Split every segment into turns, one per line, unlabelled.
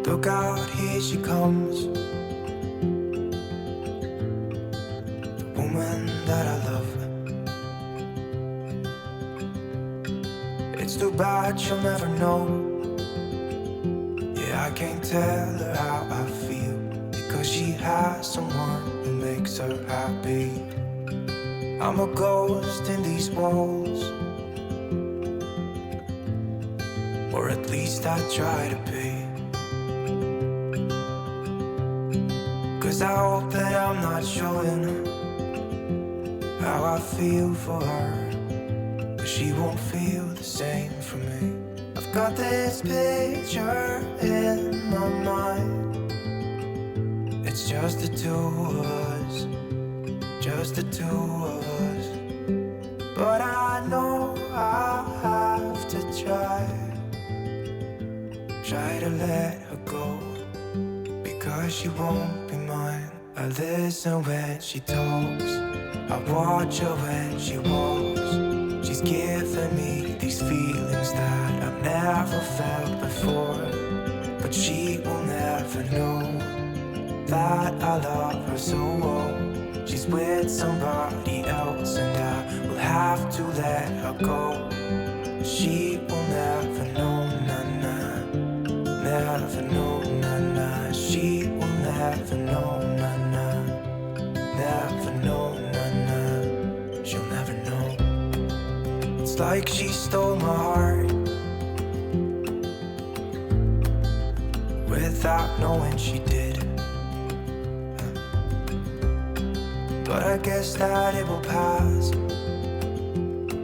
Look out, here she comes, the woman that I love. It's too bad she'll never know. Yeah, I can't tell her how I feel, because she has someone who makes her happy. I'm a ghost in these walls, or at least I try to be. 'Cause I hope that I'm not showing how I feel for her, but she won't feel the same for me. I've got this picture in my mind. It's just the two of us, just the two of us. But I know I have to try to let her go, because she won't be mine. I listen when she talks, I watch her when she walks. She's giving me these feelings that I've never felt before, but she will never know that I love her so well. She's with somebody else and I will have to let her go. She will never know, nah-nah, never know, nah-nah. She will never know, nah-nah, never know, nah-nah. She'll never know. It's like she stole my heart without knowing she did. But I guess that it will pass.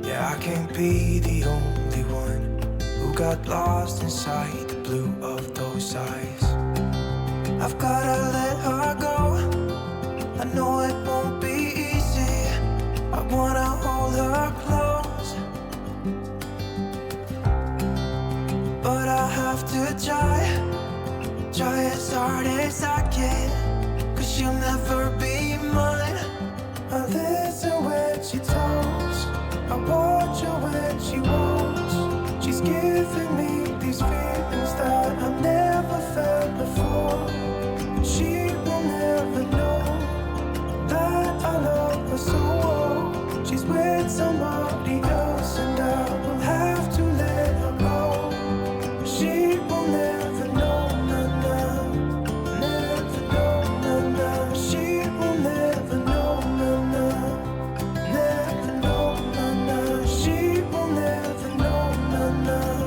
Yeah, I can't be the only one who got lost inside the blue of those eyes. I've gotta let her go, I know it won't be easy. I wanna hold her close, but I have to try as hard as I can, 'cause she'll never be mine. I listen when she talks, I watch her when she walks. She's giving me these feelings that I've never felt before. She will never know that I love her so well. She's with somebody else and I will have to let her go. She will never know, nah-nah, never know, nah-nah. She will never know, nah-nah, never know, nah-nah. She will never know, nah-nah,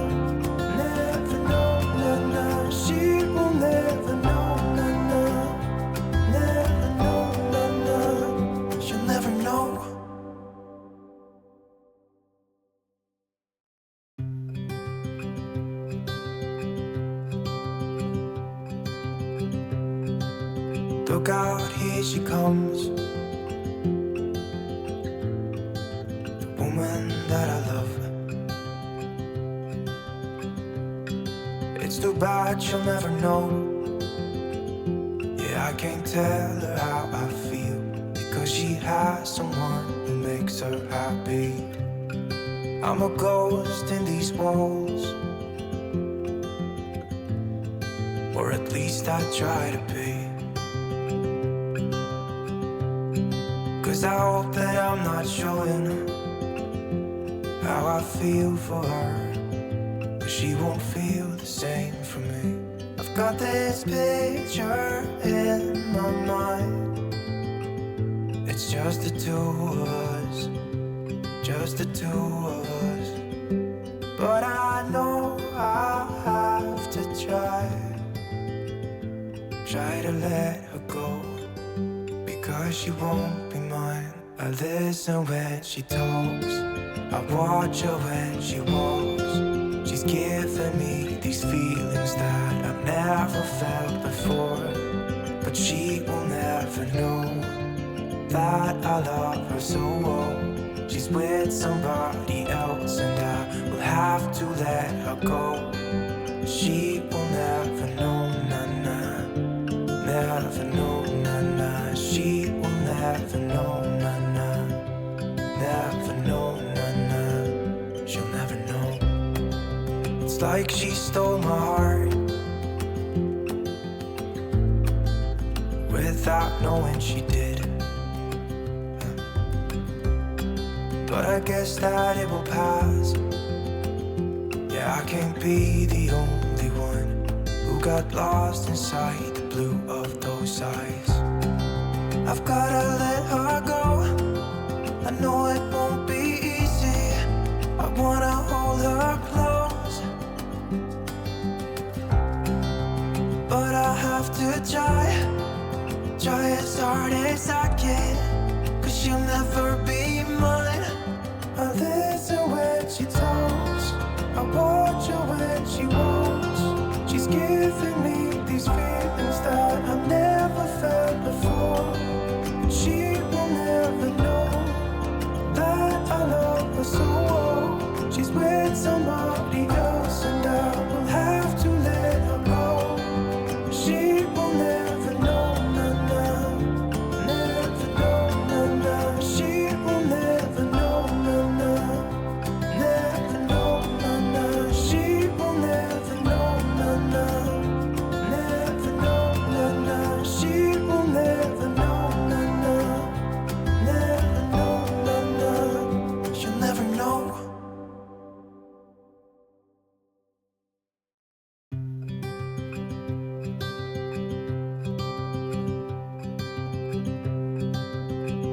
never know, nah-nah. She will never know, nah-nah, never know, nah-nah. She'll never know. Look out, here she comes, the woman that I love. It's too bad she'll never know. Yeah, I can't tell her how I feel, because she has someone who makes her happy. I'm a ghost in these walls, or at least I try to be. 'Cause I hope that I'm not showing how I feel for her, but she won't feel the same for me. I've got this picture in my mind. It's just the two of us, just the two of us. But I know I have to try to let her go, because she won't be mine. I listen when she talks, I watch her when she walks. She's giving me these feelings that I've never felt before, but she will never know that I love her so well. She's with somebody else and I will have to let her go. She will never know, nah-nah, never know, nah-nah. She will never know, nah-nah, never know, nah-nah. She'll never know. It's like she stole my heart without knowing she did. But I guess that it will pass. Yeah, I can't be the only one who got lost inside the blue of those eyes. I've gotta let her go. I know it won't be easy. I wanna hold her close, but I have to try as hard as I can, 'cause she'll never be mine. I listen when she talks, I watch her when she walks. She's giving me these feelings that I've never felt before. She will never know that I love her so well. She's with somebody else and I will have to let her go. She will never know, nah, never know, nah. She will never know, nah, never know, nah. She will never know, nah, never know, nah. She will never know, nah, never know, nah. She'll never know.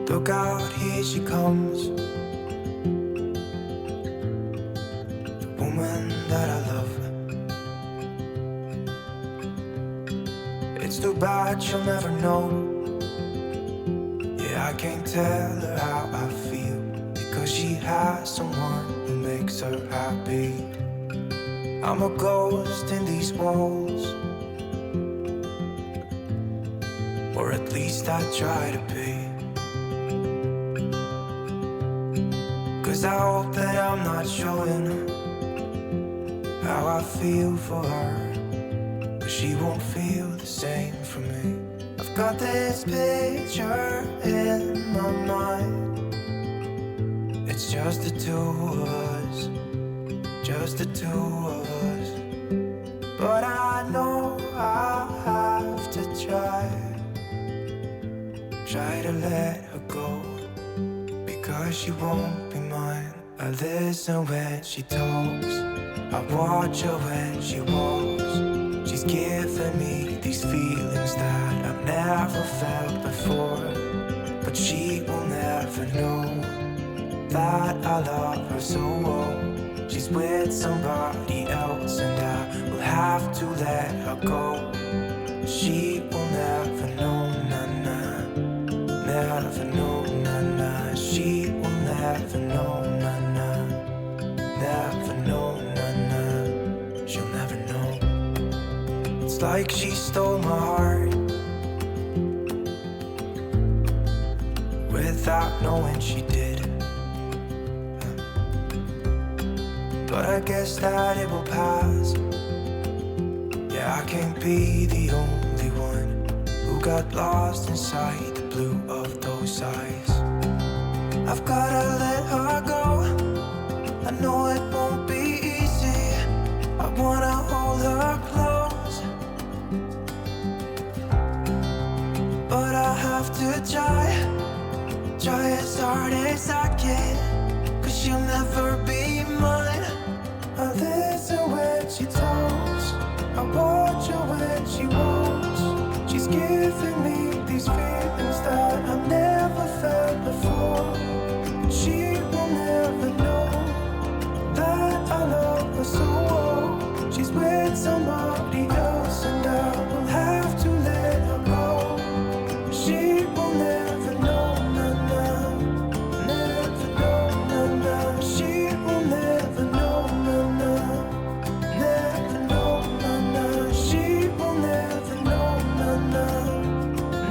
Look out, here she comes, the woman that I love. It's too bad she'll never know. Yeah, I can't tell her how I feel, because she has someone who makes her happy. I'm a ghost in these walls, or at least I try to be. 'Cause I hope that I'm not showing how I feel for her, but she won't feel the same for me. I've got this picture in my mind. It's just the two of us, just the two of us. But I know I have to try to let her go, because she won't be mine. I listen when she talks, I watch her when she walks. She's giving me these feelings that I've never felt before. But she will never know that I love her so well. She's with somebody else and I will have to let her go. She will never know, nah, nah. Never know, nah, nah. She will never know, nah, nah. Never know, nah, nah. She'll never know. It's like she stole my heart without knowing she did. But I guess that it will pass. Yeah, I can't be the only one who got lost inside the blue of those eyes. I've gotta let her go. I know it won't be easy. I wanna hold her close, but I have to try as hard as I can, 'cause she'll never be mine. I listen when she talks, I watch her when she walks. She's giving me these feelings that I've never felt before. She will never know that I love her so well. She's with somebody else and I will have to let her go. She will never know, nah, nah. Never know, nah, nah. She will never know, nah, nah. Never know, nah, nah. She will never know, nah, nah.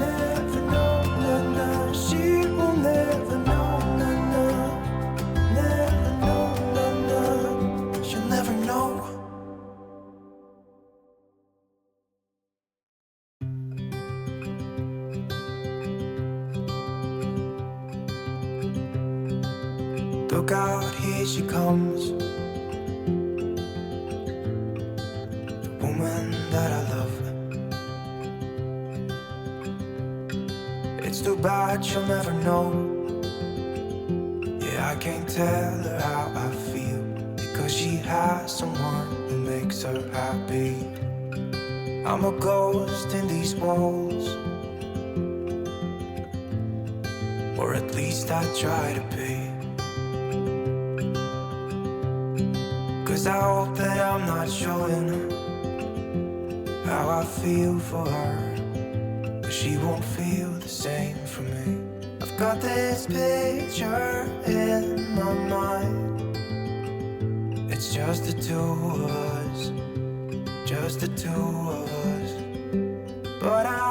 Never know, nah, nah. She will never know, nah, nah. Never know, nah, nah. She'll never know. Look out, here she comes, the woman that I love. bad, she'll never know. Yeah, I can't tell her how I feel, because she has someone who makes her happy. I'm a ghost in these walls, or at least I try to be. 'Cause I hope that I'm not showing how I feel for her, but she won't feel the same for me. I've got this picture in my mind. It's just the two of us, just the two of us. But I